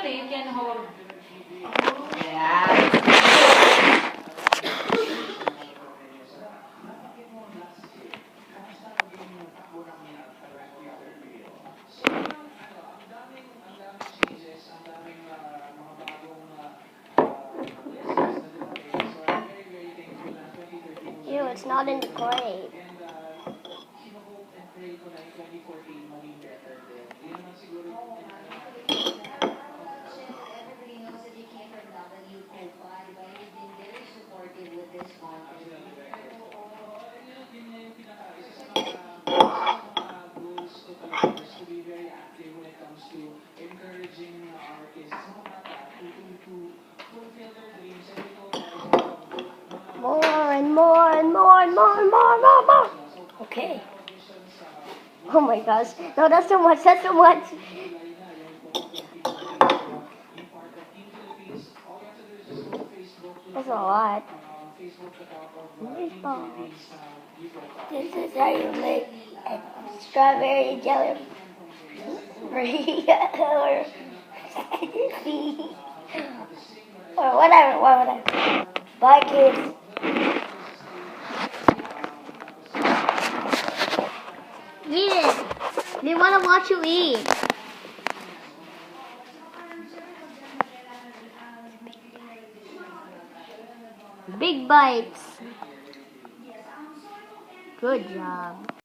you can hold. Ew, it's not in the crate. More and more and more and more and more and more. Okay. Oh my gosh. No, that's too much. That's too much. That's a lot. This is how you make a strawberry jelly or whatever. Bye, kids. Eat it. They want to watch you eat. Big bites. Good job.